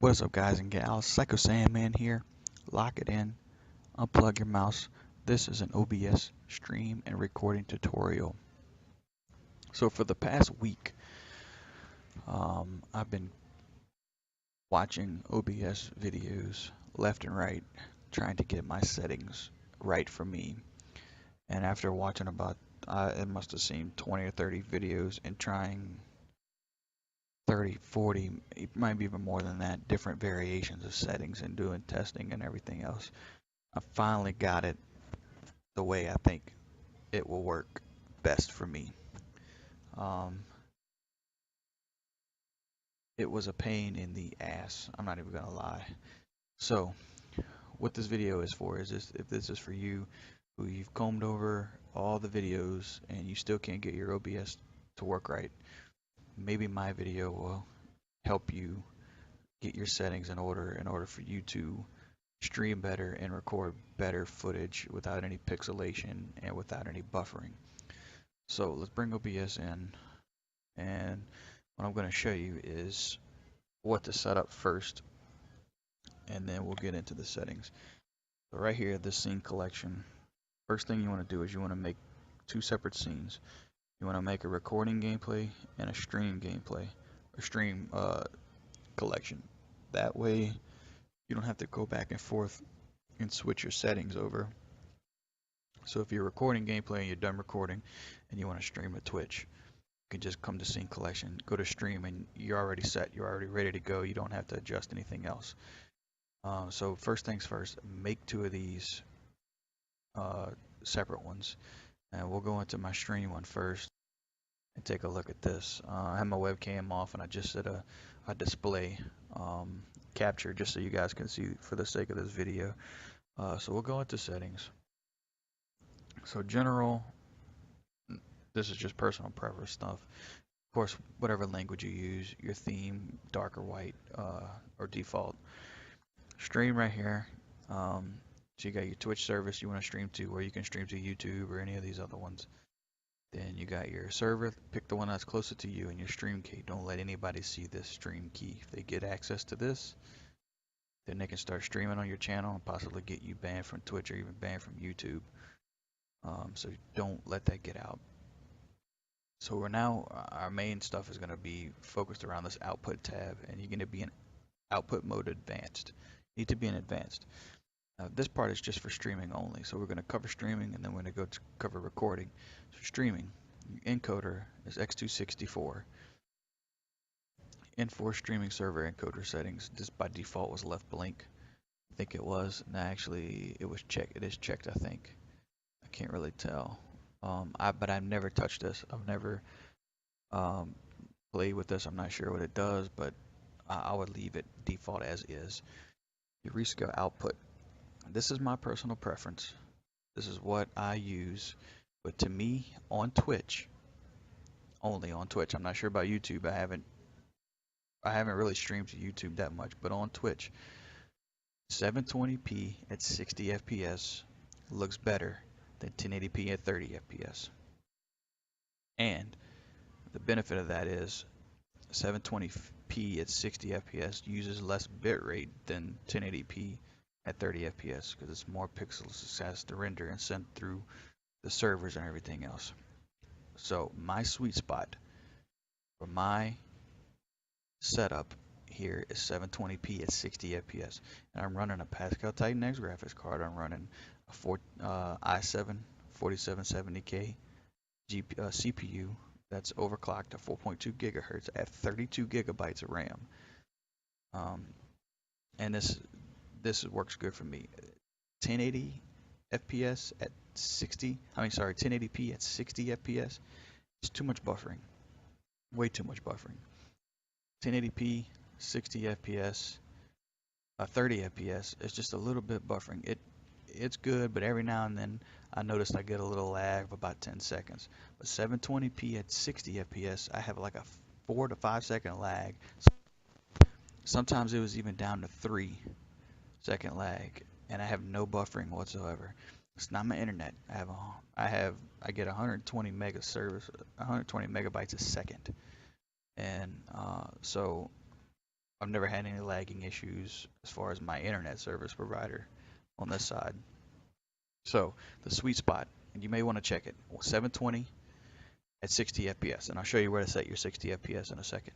What's up, guys and gals? Psycho Sandman here. Lock it in, unplug your mouse. This is an OBS stream and recording tutorial. So for the past week, I've been watching OBS videos left and right, trying to get my settings right for me. And after watching about, it must have seen 20 or 30 videos and trying 30, 40, it might be even more than that, different variations of settings and doing testing and everything else. I finally got it the way I think it will work best for me. Um, it was a pain in the ass. I'm not even gonna lie. So, what this video is for is this: if this is for you, who you've combed over all the videos and you still can't get your OBS to work right, maybe my video will help you get your settings in order for you to stream better and record better footage without any pixelation and without any buffering. So let's bring OBS in, and what I'm going to show you is what to set up first, and then we'll get into the settings. So right here, this scene collection, first thing you want to do is you want to make two separate scenes. You want to make a recording gameplay and a stream gameplay, or stream collection. That way you don't have to go back and forth and switch your settings over. So if you're recording gameplay and you're done recording and you want to stream to Twitch, you can just come to scene collection, go to stream, and you're already set. You're already ready to go. You don't have to adjust anything else. So first things first, make two of these separate ones. And we'll go into my stream one first and take a look at this. I have my webcam off and I just set a display capture just so you guys can see for the sake of this video. So we'll go into settings. So general, this is just personal preference stuff. Of course, whatever language you use, your theme, dark or white, or default. Stream right here. So you got your Twitch service you want to stream to, or you can stream to YouTube or any of these other ones. Then you got your server. Pick the one that's closer to you and your stream key. Don't let anybody see this stream key. If they get access to this, then they can start streaming on your channel and possibly get you banned from Twitch or even banned from YouTube. So don't let that get out. So we're now, our main stuff is going to be focused around this output tab, and you're going to be in output mode advanced. You need to be in advanced. This part is just for streaming only. So we're going to cover streaming, and then we're going to go to cover recording. So streaming, encoder is x264. N4 streaming server encoder settings. This by default was left blank. I think it was. No, actually, it was checked. It is checked, I think. I can't really tell. But I've never touched this. I've never played with this. I'm not sure what it does, but I would leave it default as is. Your rescale output. This is my personal preference. This is what I use. But to me, on Twitch, only on Twitch. I'm not sure about YouTube. I haven't really streamed to YouTube that much, but on Twitch, 720p at 60 FPS looks better than 1080p at 30 FPS. And the benefit of that is 720p at 60 FPS uses less bitrate than 1080p at 30 FPS because it's more pixels it has to render and send through the servers and everything else. So my sweet spot for my setup here is 720p at 60 FPS, and I'm running a Pascal Titan X graphics card. I'm running a i7 4770K CPU that's overclocked to 4.2 gigahertz at 32 gigabytes of RAM. And this works good for me. 1080 FPS at 1080p at 60 FPS. It's too much buffering. Way too much buffering. 1080p, 60 FPS, 30 FPS. It's just a little bit buffering. It's good, but every now and then I noticed I get a little lag of about 10 seconds. But 720p at 60 FPS, I have like a 4 to 5 second lag. Sometimes it was even down to 3-second lag, and I have no buffering whatsoever. It's not my internet. I get 120 mega service, 120 megabytes a second, and so I've never had any lagging issues as far as my internet service provider on this side. So the sweet spot, and you may want to check it, 720 at 60 FPS, and I'll show you where to set your 60 FPS in a second.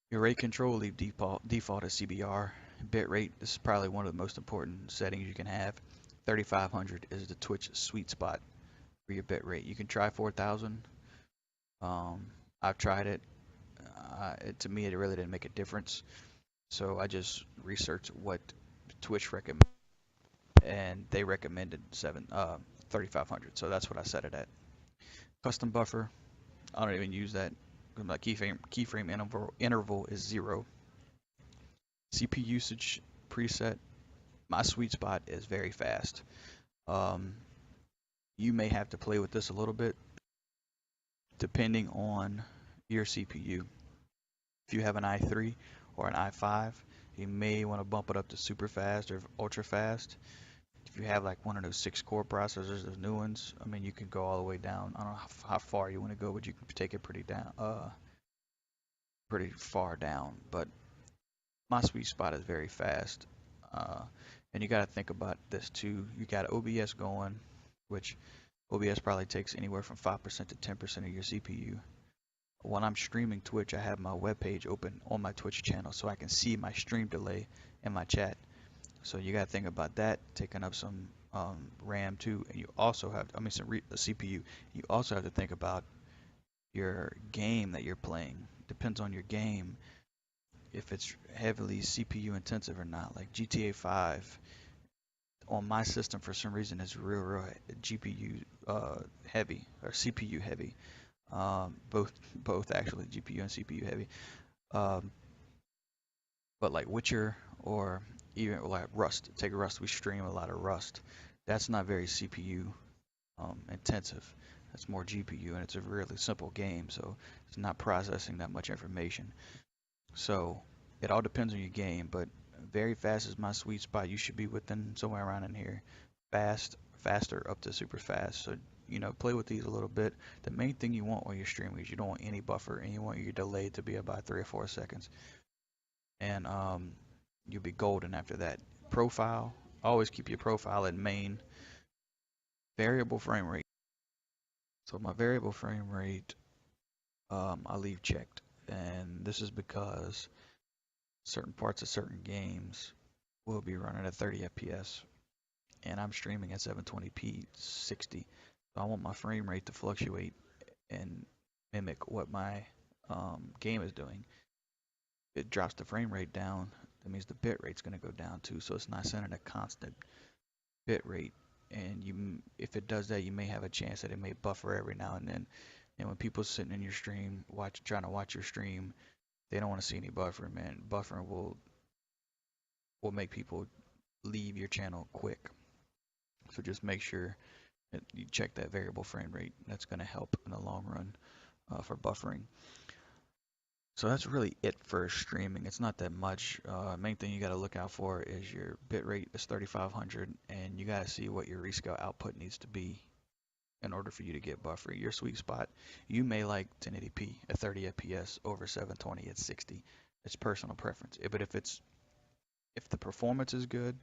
Your rate control, leave default as CBR. Bit rate, this is probably one of the most important settings you can have. 3500 is the Twitch sweet spot for your bit rate. You can try 4000. I've tried it. To me, it really didn't make a difference. So I just researched what Twitch recommends, and they recommended 3500. So that's what I set it at. Custom buffer, I don't even use that. My keyframe interval is 0. CPU usage preset, my sweet spot is very fast. You may have to play with this a little bit depending on your CPU. If you have an i3 or an i5, you may want to bump it up to super fast or ultra fast. If you have like one of those 6-core processors, those new ones, I mean, you can go all the way down. I don't know how far you want to go, but you can take it pretty far down. But my sweet spot is very fast. And you got to think about this too. You got OBS going, which OBS probably takes anywhere from 5% to 10% of your CPU. When I'm streaming Twitch, I have my web page open on my Twitch channel so I can see my stream delay in my chat. So you got to think about that, taking up some RAM too, and you also have, I mean, some CPU. You also have to think about your game that you're playing. Depends on your game, if it's heavily CPU intensive or not. Like GTA 5 on my system for some reason is real GPU heavy or CPU heavy. Both actually, GPU and CPU heavy. Um, but like Witcher or even like Rust, take Rust, we stream a lot of Rust. That's not very CPU intensive. That's more GPU, and it's a really simple game, so it's not processing that much information. So it all depends on your game, but very fast is my sweet spot. You should be within somewhere around in here. Faster up to super fast. So, play with these a little bit. The main thing you want while you're streaming is you don't want any buffer, and you want your delay to be about 3 or 4 seconds. And you'll be golden after that. Profile, always keep your profile in main. Variable frame rate. So my variable frame rate, I leave checked. And this is because certain parts of certain games will be running at 30 FPS, and I'm streaming at 720p 60. So I want my frame rate to fluctuate and mimic what my game is doing. If it drops the frame rate down, that means the bit rate's going to go down too. So it's not sending a constant bit rate. And if it does that, you may have a chance that it may buffer every now and then. And when people sitting in your stream, trying to watch your stream, they don't want to see any buffering, man. Buffering will make people leave your channel quick. So just make sure that you check that variable frame rate. That's going to help in the long run for buffering. So that's really it for streaming. It's not that much. Main thing you got to look out for is your bit rate is 3500, and you got to see what your rescale output needs to be in order for you to get buffering. Your sweet spot, you may like 1080p at 30 FPS over 720 at 60. It's personal preference. But if the performance is good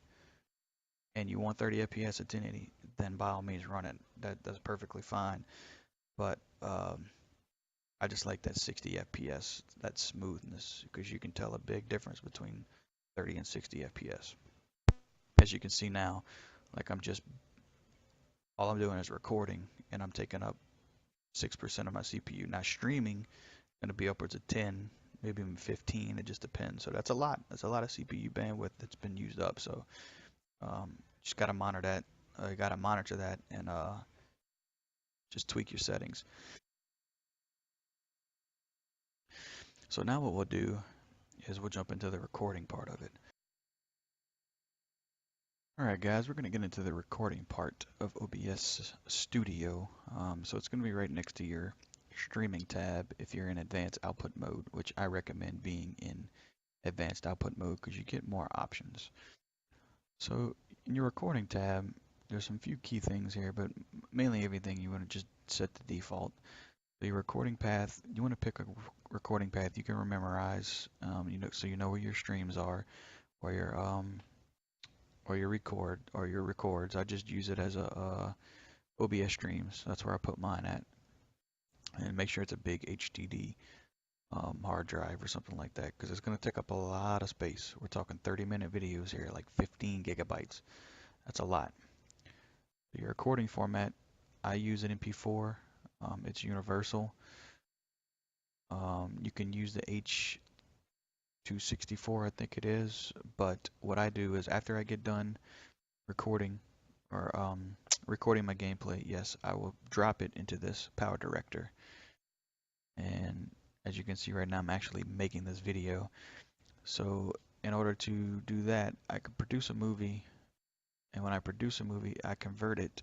and you want 30 FPS at 1080, then by all means run it. That's perfectly fine. But I just like that 60 FPS, that smoothness, because you can tell a big difference between 30 and 60 FPS. As you can see now, like all I'm doing is recording, and I'm taking up 6% of my CPU. Now streaming, going to be upwards of 10, maybe even 15. It just depends. So that's a lot. That's a lot of CPU bandwidth that's been used up. So just got to monitor that. You got to monitor that and just tweak your settings. So now what we'll do is we'll jump into the recording part of it. Alright guys, we're going to get into the recording part of OBS Studio. So it's going to be right next to your streaming tab if you're in advanced output mode, which I recommend being in advanced output mode because you get more options. So in your recording tab, there's some few key things here, but mainly everything you want to just set the default. The recording path, you want to pick a recording path you can memorize, so you know where your streams are, or your records. I just use it as a OBS streams. That's where I put mine at, and make sure it's a big HDD hard drive or something like that, because it's going to take up a lot of space. We're talking 30-minute videos here, like 15 gigabytes. That's a lot. Your recording format, I use an MP4. It's universal. You can use the H.264, I think it is, but what I do is after I get done recording or recording my gameplay, yes, I will drop it into this Power Director. And as you can see right now, I'm actually making this video. So in order to do that, I can produce a movie, and when I produce a movie, I convert it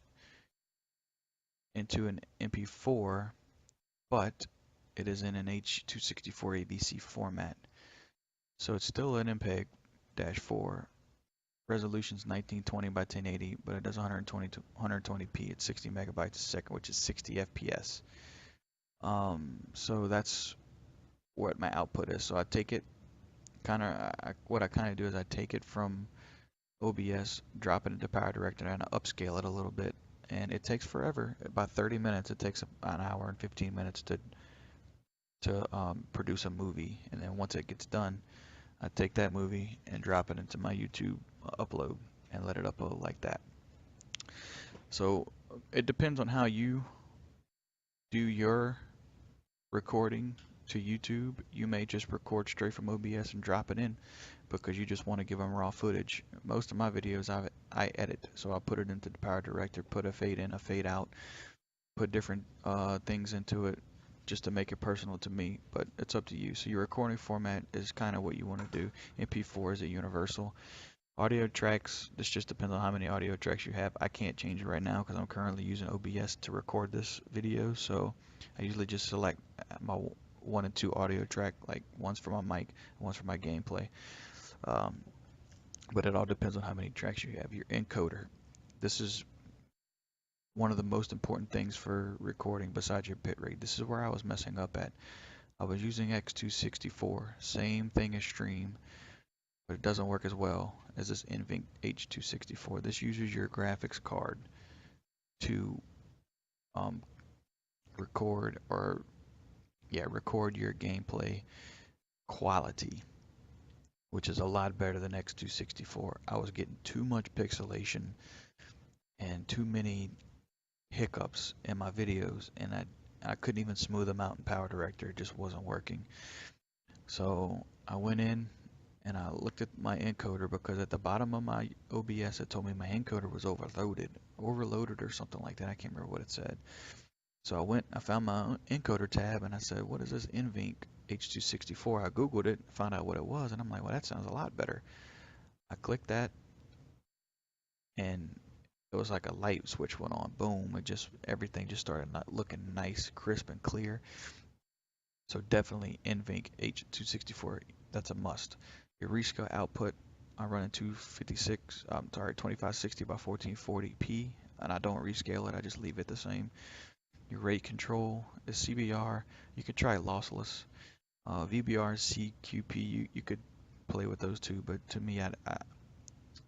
into an MP4, but it is in an H.264 ABC format. So it's still an MPEG-4. Resolution's 1920 by 1080, but it does 120 to 120p. It's 60 megabytes a second, which is 60 FPS. So that's what my output is. So I take it, what I kind of do is I take it from OBS, drop it into Power Director, and I upscale it a little bit. And it takes forever, about 30 minutes. It takes an hour and 15 minutes to produce a movie. And then once it gets done, I take that movie and drop it into my YouTube upload and let it upload like that. So it depends on how you do your recording to YouTube. You may just record straight from OBS and drop it in because you just want to give them raw footage. Most of my videos I edit, so I'll put it into the Power Director, put a fade in, a fade out, put different things into it just to make it personal to me, but it's up to you. So your recording format is kind of what you want to do. MP4 is a universal. Audio tracks, this just depends on how many audio tracks you have. I can't change it right now because I'm currently using OBS to record this video, so I usually just select my 1 and 2 audio track, like one's for my mic, one's for my gameplay. But it all depends on how many tracks you have. Your encoder, this is one of the most important things for recording besides your bitrate. This is where I was messing up at. I was using X264, same thing as Stream, but it doesn't work as well as this NVENC H.264. This uses your graphics card to record your gameplay quality, which is a lot better than X264. I was getting too much pixelation and too many hiccups in my videos, and I couldn't even smooth them out in Power Director. It just wasn't working. So I went in and I looked at my encoder, because at the bottom of my OBS it told me my encoder was overloaded or something like that. I can't remember what it said. So I found my encoder tab, and I said, what is this NVENC H.264? I googled it, found out what it was, and I'm like, well, that sounds a lot better. I clicked that, and it was like a light switch went on. Boom! Everything just started looking nice, crisp, and clear. So definitely NVENC H.264. That's a must. Your rescale output, I run in 2560 by 1440p, and I don't rescale it. I just leave it the same. Your rate control is CBR. You could try lossless. VBR, CQP. You could play with those two, but to me,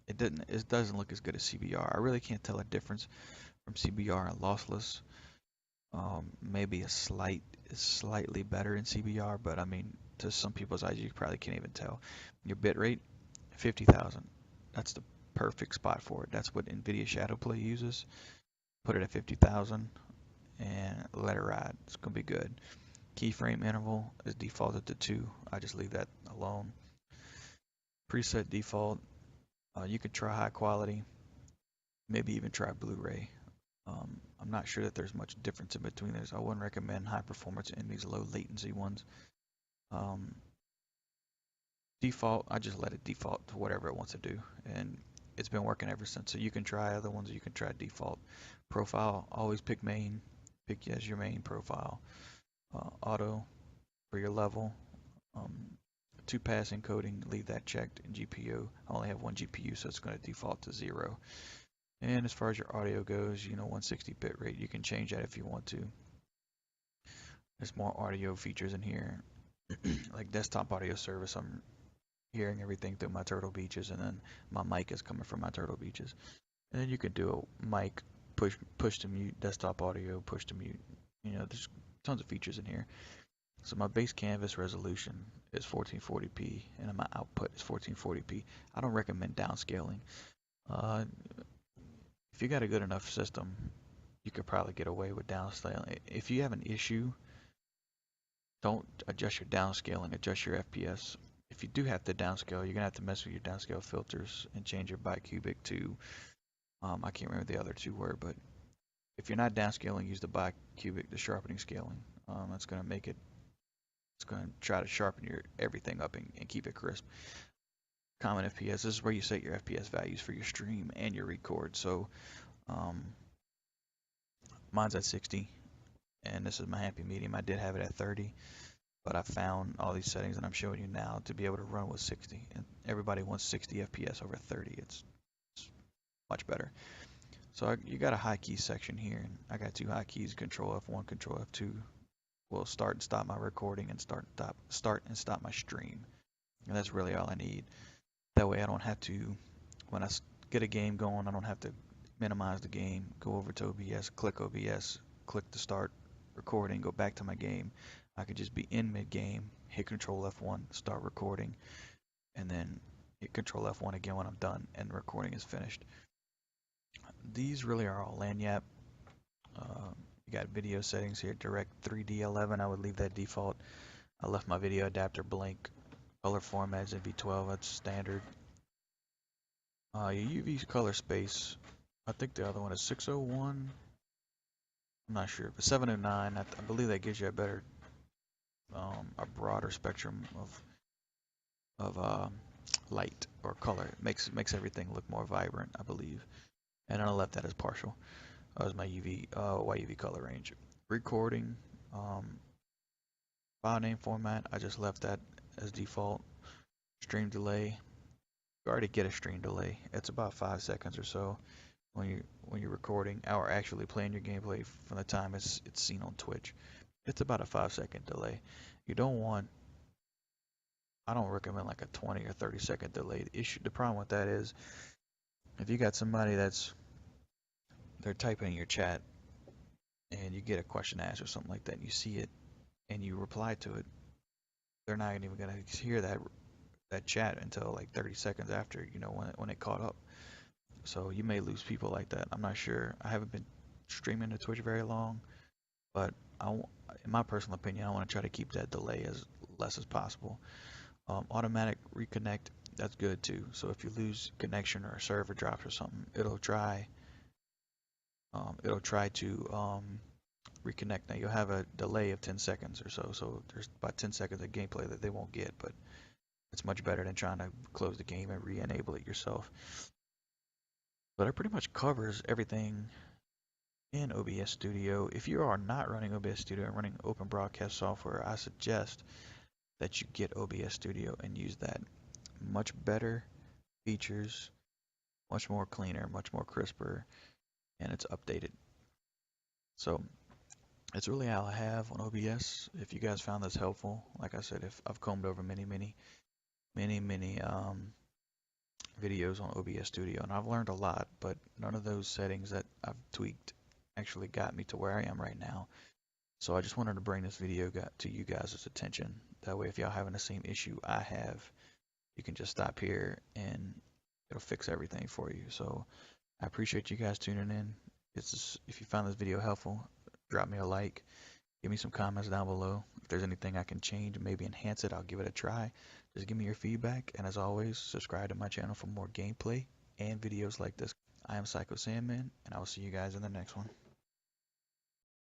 it doesn't look as good as CBR. I really can't tell a difference from CBR and lossless. Maybe slightly better in CBR, but I mean, to some people's eyes, you probably can't even tell. Your bitrate, 50,000. That's the perfect spot for it. That's what NVIDIA Shadowplay uses. Put it at 50,000 and let it ride. It's gonna be good. Keyframe interval is defaulted to 2. I just leave that alone. Preset default. You could try high quality, maybe even try Blu-ray. I'm not sure that there's much difference in between those. I wouldn't recommend high performance in these low latency ones. Default, I just let it default to whatever it wants to do, and it's been working ever since. So you can try other ones, or you can try default. Profile, always pick main, pick as your main profile. Auto for your level. 2-pass encoding, leave that checked. And GPU, I only have one GPU, so it's going to default to 0. And as far as your audio goes, 160 bit rate, you can change that if you want to. There's more audio features in here, like desktop audio service. I'm hearing everything through my Turtle Beaches, and then my mic is coming from my Turtle Beaches. And then you can do a mic push to mute, desktop audio push to mute. You know, there's tons of features in here. So my base canvas resolution is 1440p, and my output is 1440p. I don't recommend downscaling. Uh, if you got a good enough system, you could probably get away with downscaling. If you have an issue, don't adjust your downscaling, adjust your FPS. If you do have to downscale, you're gonna have to mess with your downscale filters and change your bicubic to, I can't remember the other two were, but if you're not downscaling, use the bicubic, the sharpening scaling. That's gonna make it, it's gonna try to sharpen your everything up and keep it crisp. Common FPS, this is where you set your FPS values for your stream and your record. So um, mine's at 60, and this is my happy medium. I did have it at 30. But I found all these settings that I'm showing you now to be able to run with 60. And everybody wants 60 FPS over 30. It's much better. So you got a high key section here, and I got two high keys: Control F1, Control F2. Will start and stop my recording and start and stop my stream. And that's really all I need. That way I don't have to, when I get a game going, I don't have to minimize the game, go over to OBS, click the start recording, go back to my game. I could just be in mid-game, hit Control F1, start recording, and then hit Control F1 again when I'm done and the recording is finished. These really are all lanyap. You got video settings here, Direct 3D 11. I would leave that default. I left my video adapter blank. Color formats in V12, that's standard. Your UV color space, I think the other one is 601. I'm not sure, but 709. I believe that gives you a better, a broader spectrum of light or color. It makes everything look more vibrant, I believe. And then I left that as partial. That was my YUV color range. Recording, file name format, I just left that as default. Stream delay, you already get a stream delay. It's about 5 seconds or so when you're recording or actually playing your gameplay from the time it's seen on Twitch. It's about a 5-second delay. You don't want, I don't recommend like a 20 or 30-second delay. The problem with that is if you got somebody they're typing in your chat and you get a question asked or something like that, and you see it and you reply to it, they're not even gonna hear that chat until like 30 seconds after, you know, when it caught up. So you may lose people like that. I'm not sure. I haven't been streaming to Twitch very long, but in my personal opinion, I want to try to keep that delay as less as possible. Automatic reconnect, that's good too. So if you lose connection or a server drops or something, it'll try to reconnect. Now you'll have a delay of 10 seconds or so. So there's about 10 seconds of gameplay that they won't get, but it's much better than trying to close the game and re-enable it yourself. But it pretty much covers everything in OBS Studio. If you are not running OBS Studio and running open broadcast software, I suggest that you get OBS Studio and use that. Much better features, much more cleaner, much more crisper, and it's updated. So it's really all I have on OBS. If you guys found this helpful, like I said, if I've combed over many videos on OBS Studio, and I've learned a lot, but none of those settings that I've tweaked actually got me to where I am right now. So I just wanted to bring this video to you guys' attention. That way, if y'all having the same issue I have, you can just stop here and it'll fix everything for you. So I appreciate you guys tuning in. If you found this video helpful, drop me a like, give me some comments down below. If there's anything I can change, maybe enhance it, I'll give it a try. Just give me your feedback, and as always, subscribe to my channel for more gameplay and videos like this. I am Psycho Sandman, and I will see you guys in the next one.